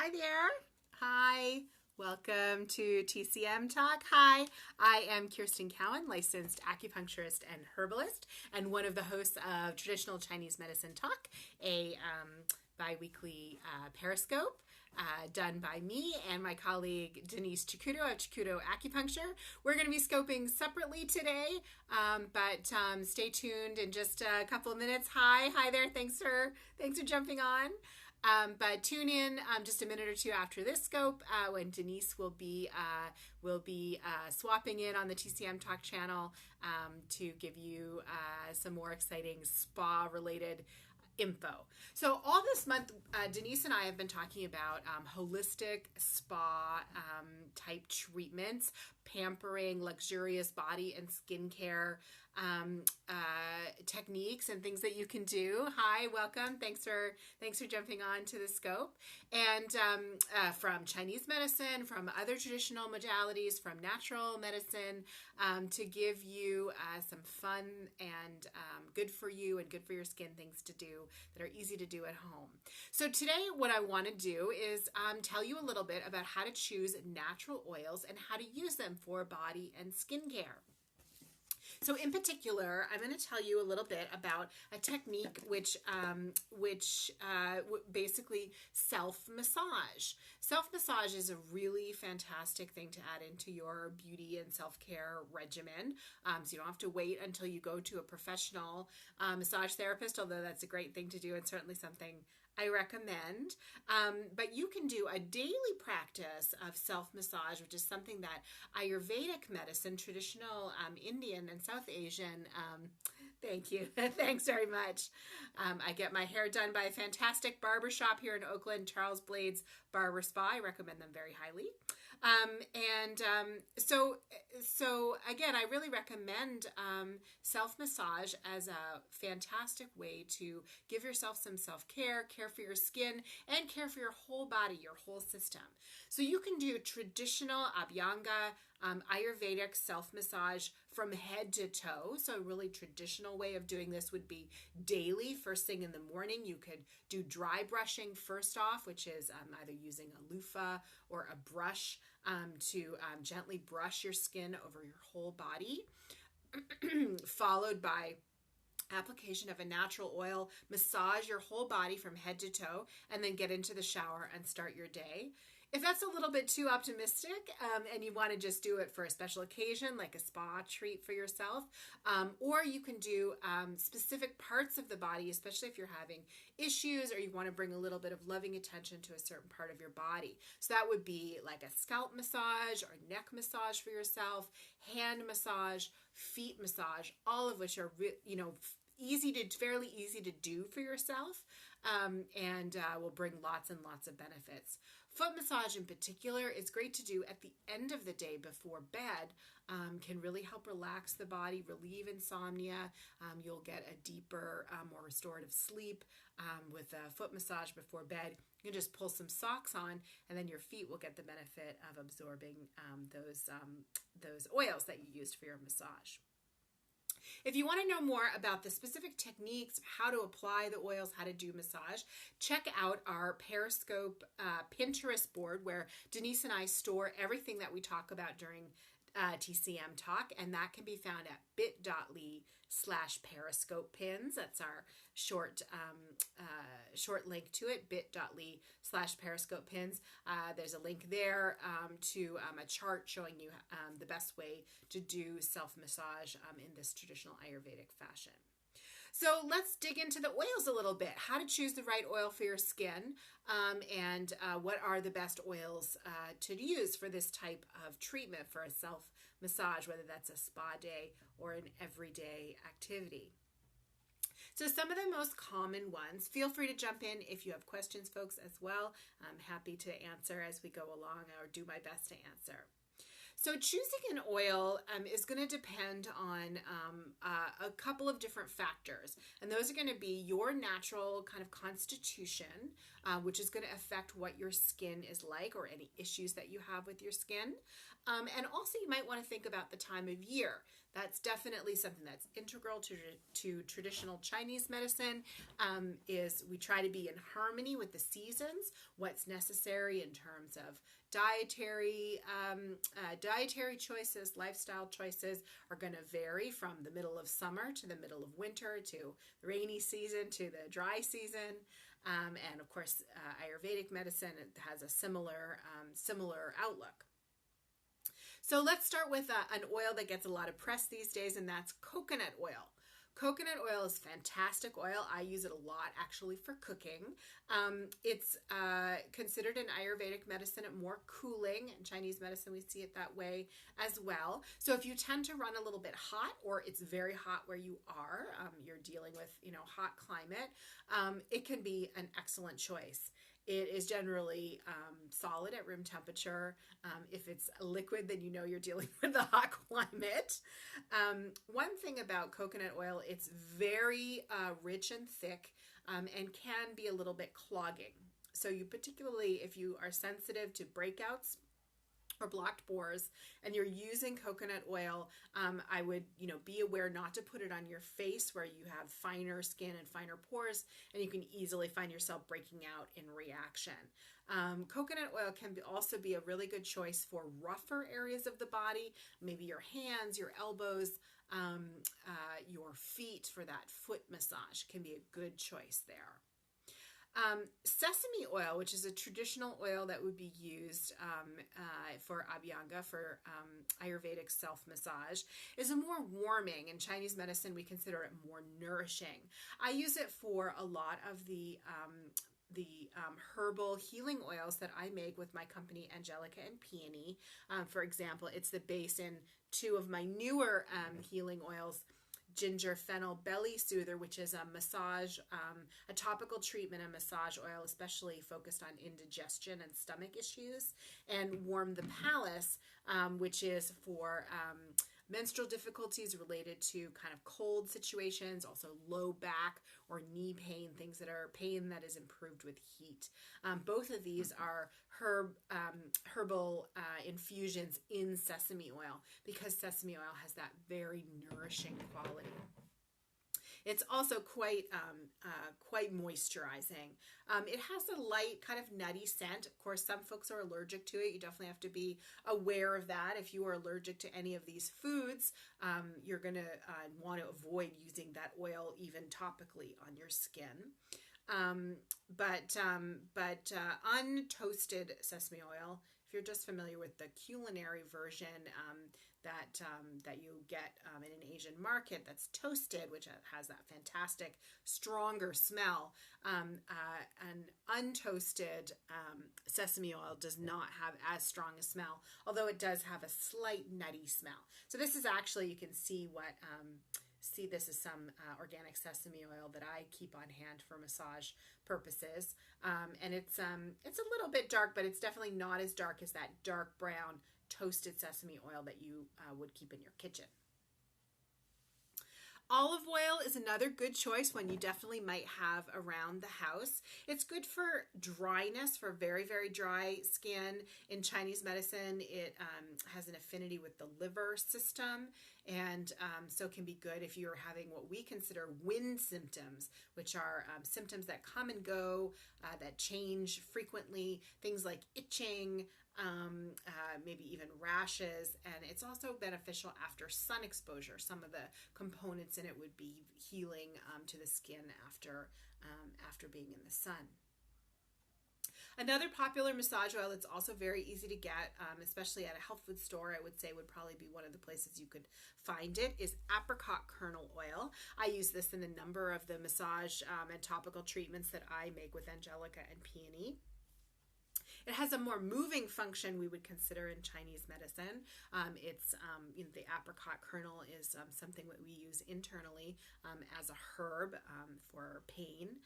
Hi there. Hi. Welcome to TCM Talk. Hi, I am Kirsten Cowan, licensed acupuncturist and herbalist, and one of the hosts of Traditional Chinese Medicine Talk, a bi-weekly Periscope done by me and my colleague Denise Chikuto of Chikuto Acupuncture. We're going to be scoping separately today, but stay tuned in just a couple of minutes. Hi there. Thanks for jumping on. But tune in just a minute or two after this scope when Denise will be swapping in on the TCM Talk channel to give you some more exciting spa-related info. So all this month, Denise and I have been talking about holistic spa type treatments, pampering, luxurious body and skincare techniques and things that you can do. Hi, welcome. Thanks for jumping on to the scope. And from Chinese medicine, from other traditional modalities, from natural medicine, to give you some fun and good for you and good for your skin things to do that are easy to do at home. So today what I want to do is tell you a little bit about how to choose natural oils and how to use them for body and skincare. So in particular, I'm going to tell you a little bit about a technique which basically self-massage. Self-massage is a really fantastic thing to add into your beauty and self-care regimen. So you don't have to wait until you go to a professional massage therapist, although that's a great thing to do and certainly something I recommend. But you can do a daily practice of self-massage, which is something that Ayurvedic medicine, traditional Indian and South Asian, thank you. Thanks very much. I get my hair done by a fantastic barber shop here in Oakland, Charles Blades Barber Spa. I recommend them very highly. So again, I really recommend self-massage as a fantastic way to give yourself some self-care, care for your skin, and care for your whole body, your whole system. So you can do traditional Abhyanga, Ayurvedic self-massage from head to toe. So a really traditional way of doing this would be daily, first thing in the morning. You could do dry brushing first off, which is either using a loofah or a brush to gently brush your skin over your whole body, followed by application of a natural oil, massage your whole body from head to toe, and then get into the shower and start your day. If that's a little bit too optimistic and you want to just do it for a special occasion, like a spa treat for yourself, or you can do specific parts of the body, especially if you're having issues or you want to bring a little bit of loving attention to a certain part of your body. So that would be like a scalp massage or neck massage for yourself, hand massage, feet massage, all of which are, fairly easy to do for yourself and will bring lots and lots of benefits. Foot massage in particular is great to do at the end of the day before bed. Can really help relax the body, relieve insomnia. You'll get a deeper, more restorative sleep with a foot massage before bed. You can just pull some socks on and then your feet will get the benefit of absorbing those oils that you used for your massage. If you want to know more about the specific techniques, how to apply the oils, how to do massage, check out our Periscope Pinterest board where Denise and I store everything that we talk about during TCM Talk, and that can be found at bit.ly/Periscope pins. That's our short link to it, bit.ly/Periscope pins. There's a link there to a chart showing you the best way to do self-massage in this traditional Ayurvedic fashion. So let's dig into the oils a little bit, how to choose the right oil for your skin, and what are the best oils to use for this type of treatment for a self-massage, whether that's a spa day or an everyday activity. So some of the most common ones, feel free to jump in if you have questions, folks, as well. I'm happy to answer as we go along or do my best to answer. So choosing an oil is going to depend on a couple of different factors. And those are going to be your natural kind of constitution, which is going to affect what your skin is like or any issues that you have with your skin. And also you might want to think about the time of year That's definitely something that's integral to traditional Chinese medicine, is we try to be in harmony with the seasons, what's necessary in terms of dietary choices, lifestyle choices are going to vary from the middle of summer to the middle of winter to the rainy season to the dry season. And of course, Ayurvedic medicine has a similar outlook. So let's start with an oil that gets a lot of press these days, and that's coconut oil. Coconut oil is fantastic oil. I use it a lot actually for cooking. It's considered in Ayurvedic medicine more cooling. In Chinese medicine, we see it that way as well. So if you tend to run a little bit hot, or it's very hot where you are, you're dealing with, hot climate, it can be an excellent choice. It is generally solid at room temperature. If it's a liquid, then you're dealing with a hot climate. One thing about coconut oil, it's very rich and thick, and can be a little bit clogging. So particularly if you are sensitive to breakouts or blocked pores and you're using coconut oil, I would be aware not to put it on your face where you have finer skin and finer pores, and you can easily find yourself breaking out in reaction. Coconut oil can also be a really good choice for rougher areas of the body, maybe your hands, your elbows, your feet. For that foot massage can be a good choice there. Sesame oil, which is a traditional oil that would be used for Abhyanga, for Ayurvedic self-massage, is a more warming. In Chinese medicine, we consider it more nourishing. I use it for a lot of the herbal healing oils that I make with my company, Angelica and Peony. For example, it's the base in two of my newer healing oils, Ginger Fennel Belly Soother, which is a massage, a topical treatment and massage oil, especially focused on indigestion and stomach issues, and Warm the Palace, which is for menstrual difficulties related to kind of cold situations, also low back or knee pain, things that are pain that is improved with heat. Both of these are herbal infusions in sesame oil, because sesame oil has that very nourishing quality. It's also quite moisturizing. It has a light kind of nutty scent. Of course, some folks are allergic to it. You definitely have to be aware of that. If you are allergic to any of these foods, you're going to want to avoid using that oil even topically on your skin. But untoasted sesame oil, if you're just familiar with the culinary version that you get in an Asian market that's toasted, which has that fantastic, stronger smell, an untoasted sesame oil does not have as strong a smell, although it does have a slight nutty smell. So this is actually, you can see this is some organic sesame oil that I keep on hand for massage purposes. And it's a little bit dark, but it's definitely not as dark as that dark brown toasted sesame oil that you would keep in your kitchen. Olive oil is another good choice, one you definitely might have around the house. It's good for dryness, for very, very dry skin. In Chinese medicine, it has an affinity with the liver system, and so can be good if you're having what we consider wind symptoms, which are symptoms that come and go, that change frequently, things like itching, maybe even rashes, and it's also beneficial after sun exposure. Some of the components in it would be healing to the skin after being in the sun. Another popular massage oil that's also very easy to get, especially at a health food store, I would say would probably be one of the places you could find it, is apricot kernel oil. I use this in a number of the massage and topical treatments that I make with Angelica and Peony. It has a more moving function we would consider in Chinese medicine. The apricot kernel is something that we use internally as a herb for pain.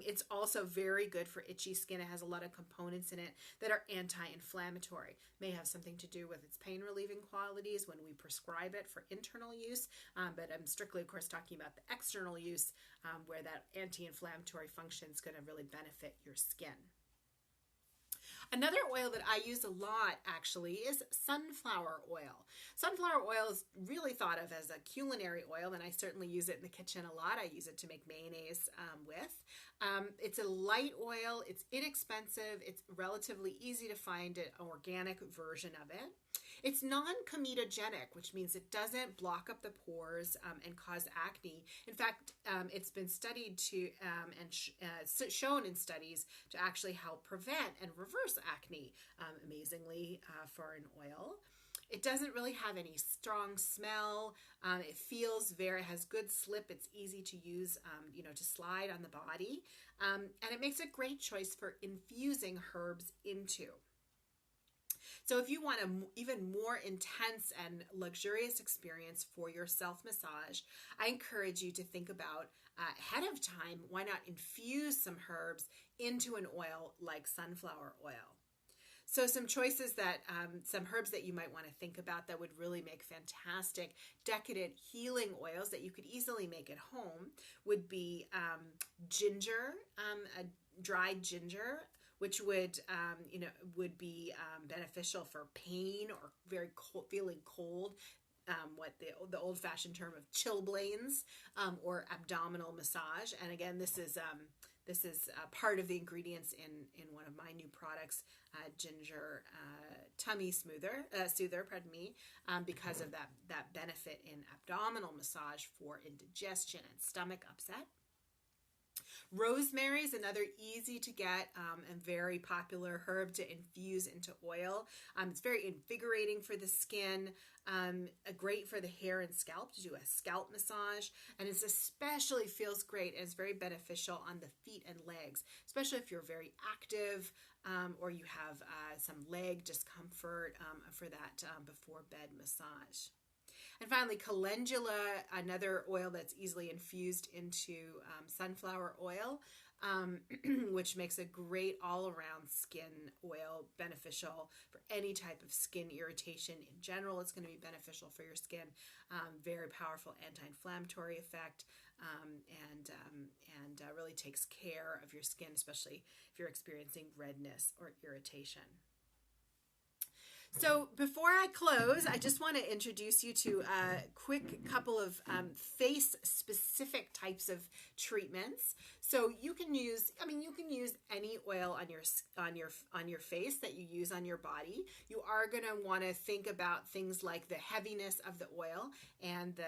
It's also very good for itchy skin. It has a lot of components in it that are anti-inflammatory. May have something to do with its pain relieving qualities when we prescribe it for internal use, but I'm strictly, of course, talking about the external use where that anti-inflammatory function is going to really benefit your skin. Another oil that I use a lot actually is sunflower oil. Sunflower oil is really thought of as a culinary oil, and I certainly use it in the kitchen a lot. I use it to make mayonnaise with. It's a light oil, it's inexpensive, it's relatively easy to find an organic version of it. It's non-comedogenic, which means it doesn't block up the pores and cause acne. In fact, it's been studied to shown in studies to actually help prevent and reverse acne, amazingly, for an oil. It doesn't really have any strong smell. It has good slip. It's easy to use, to slide on the body. And it makes a great choice for infusing herbs into. So if you want an even more intense and luxurious experience for your self-massage, I encourage you to think about ahead of time, why not infuse some herbs into an oil like sunflower oil? So some choices some herbs that you might want to think about that would really make fantastic, decadent healing oils that you could easily make at home would be ginger, dried ginger, which would be beneficial for pain or very cold, feeling cold. What the old-fashioned term of chilblains, or abdominal massage. And again, this is part of the ingredients in one of my new products, ginger tummy soother, because of that benefit in abdominal massage for indigestion and stomach upset. Rosemary is another easy to get and very popular herb to infuse into oil. It's very invigorating for the skin, great for the hair and scalp to do a scalp massage, and it especially feels great and it's very beneficial on the feet and legs, especially if you're very active or you have some leg discomfort for that before bed massage. And finally, calendula, another oil that's easily infused into sunflower oil, which makes a great all-around skin oil, beneficial for any type of skin irritation in general. It's going to be beneficial for your skin, very powerful anti-inflammatory effect, and really takes care of your skin, especially if you're experiencing redness or irritation. So before I close, I just want to introduce you to a quick couple of face-specific types of treatments. So you can use any oil on your face that you use on your body. You are going to want to think about things like the heaviness of the oil and the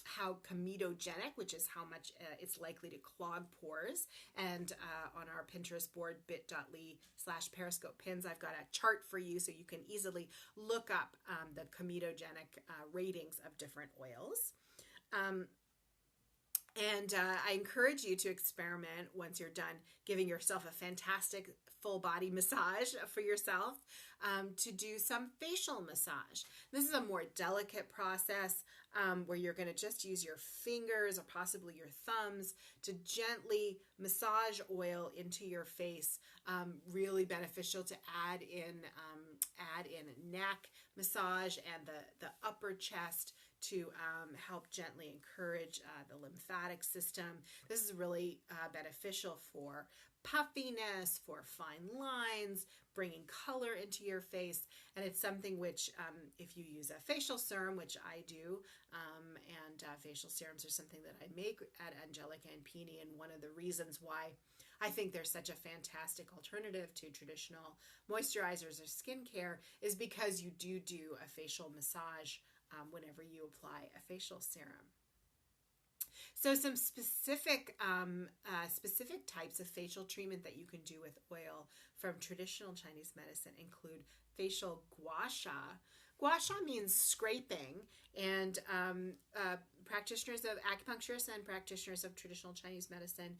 how comedogenic, which is how much it's likely to clog pores. And on our Pinterest board, bit.ly/Periscope Pins, I've got a chart for you so you can easily look up the comedogenic ratings of different oils. And I encourage you to experiment once you're done giving yourself a fantastic full body massage for yourself, to do some facial massage. This is a more delicate process where you're going to just use your fingers or possibly your thumbs to gently massage oil into your face. Really beneficial to add in neck massage and the upper chest to help gently encourage the lymphatic system. This is really beneficial for puffiness, for fine lines, bringing color into your face. And it's something which, if you use a facial serum, which I do, and facial serums are something that I make at Angelica and Peony, and one of the reasons why I think they're such a fantastic alternative to traditional moisturizers or skincare is because you do a facial massage whenever you apply a facial serum. So some specific types of facial treatment that you can do with oil from traditional Chinese medicine include facial gua sha. Gua sha means scraping, and practitioners of acupuncturists and practitioners of traditional Chinese medicine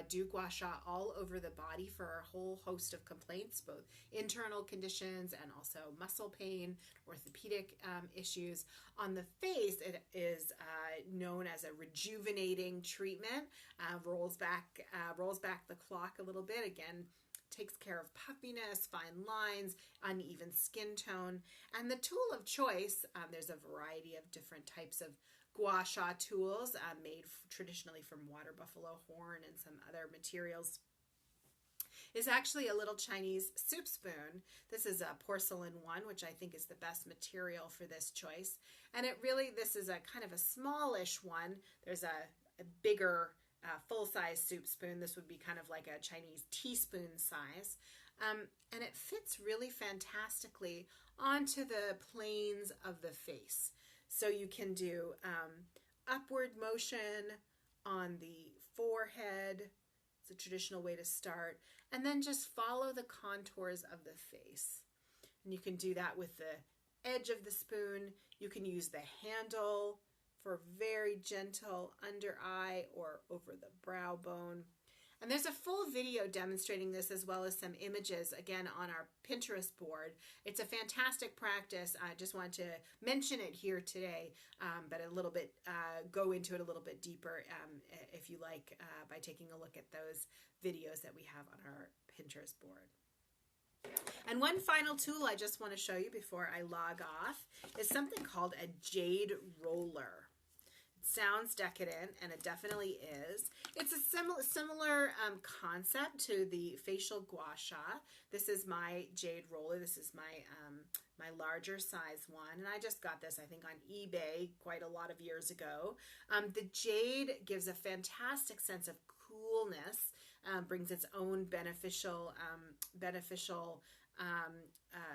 do gua sha all over the body for a whole host of complaints, both internal conditions and also muscle pain, orthopedic issues. On the face, it is known as a rejuvenating treatment. Rolls back the clock a little bit. Again, takes care of puffiness, fine lines, uneven skin tone. And the tool of choice, there's a variety of different types of gua sha tools made traditionally from water buffalo horn and some other materials. is actually a little Chinese soup spoon. This is a porcelain one, which I think is the best material for this choice. And this is a kind of a smallish one. There's a bigger full-size soup spoon. This would be kind of like a Chinese teaspoon size. And it fits really fantastically onto the planes of the face. So you can do upward motion on the forehead. It's a traditional way to start. And then just follow the contours of the face. And you can do that with the edge of the spoon. You can use the handle for very gentle under eye or over the brow bone. And there's a full video demonstrating this, as well as some images, again, on our Pinterest board. It's a fantastic practice. I just want to mention it here today, but a little bit, go into it a little bit deeper if you like, by taking a look at those videos that we have on our Pinterest board. And one final tool I just want to show you before I log off is something called a jade roller. Sounds decadent, and it definitely is. It's a similar concept to the facial gua sha. This is my jade roller. This is my my larger size one, and I just got this, I think, on eBay quite a lot of years ago. The jade gives a fantastic sense of coolness, brings its own beneficial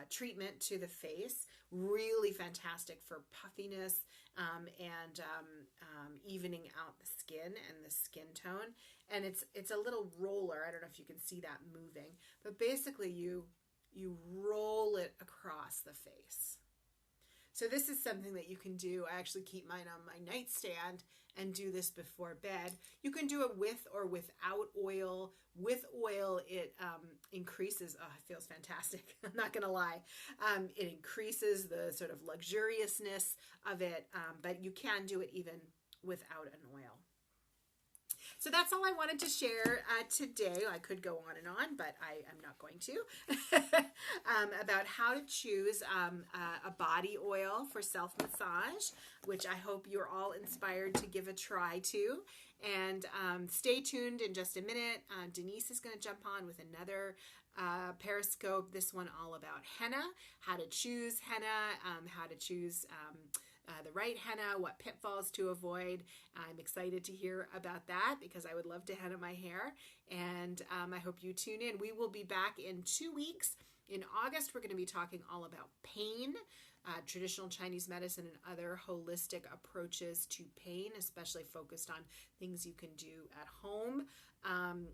treatment to the face. Really fantastic for puffiness and evening out the skin and the skin tone. And it's a little roller. I don't know if you can see that moving, but basically you roll it across the face. So this is something that you can do. I actually keep mine on my nightstand and do this before bed. You can do it with or without oil. With oil, it increases, it feels fantastic, I'm not gonna lie. It increases the sort of luxuriousness of it, but you can do it even without an oil. So that's all I wanted to share today. I could go on and on, but I am not going to, about how to choose a body oil for self-massage, which I hope you're all inspired to give a try to. And stay tuned in just a minute. Denise is going to jump on with another Periscope, this one all about henna, how to choose henna, how to choose the right henna, what pitfalls to avoid. I'm excited to hear about that because I would love to henna my hair, and I hope you tune in. We will be back in 2 weeks. In August, we're going to be talking all about pain, traditional Chinese medicine and other holistic approaches to pain, especially focused on things you can do at home.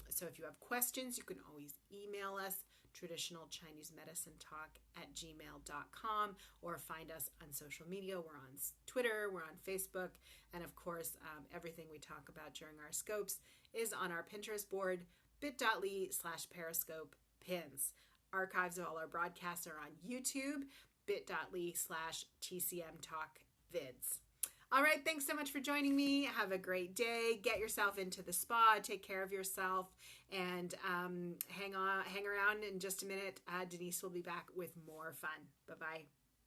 So if you have questions, you can always email us, traditionalchinesemedicinetalk@gmail.com, or find us on social media. We're on Twitter, we're on Facebook, and of course, everything we talk about during our scopes is on our Pinterest board, bit.ly/Periscope pins. Archives of all our broadcasts are on YouTube, bit.ly/TCM Talk Vids. All right, thanks so much for joining me. Have a great day. Get yourself into the spa, take care of yourself, and hang around in just a minute. Denise will be back with more fun. Bye-bye.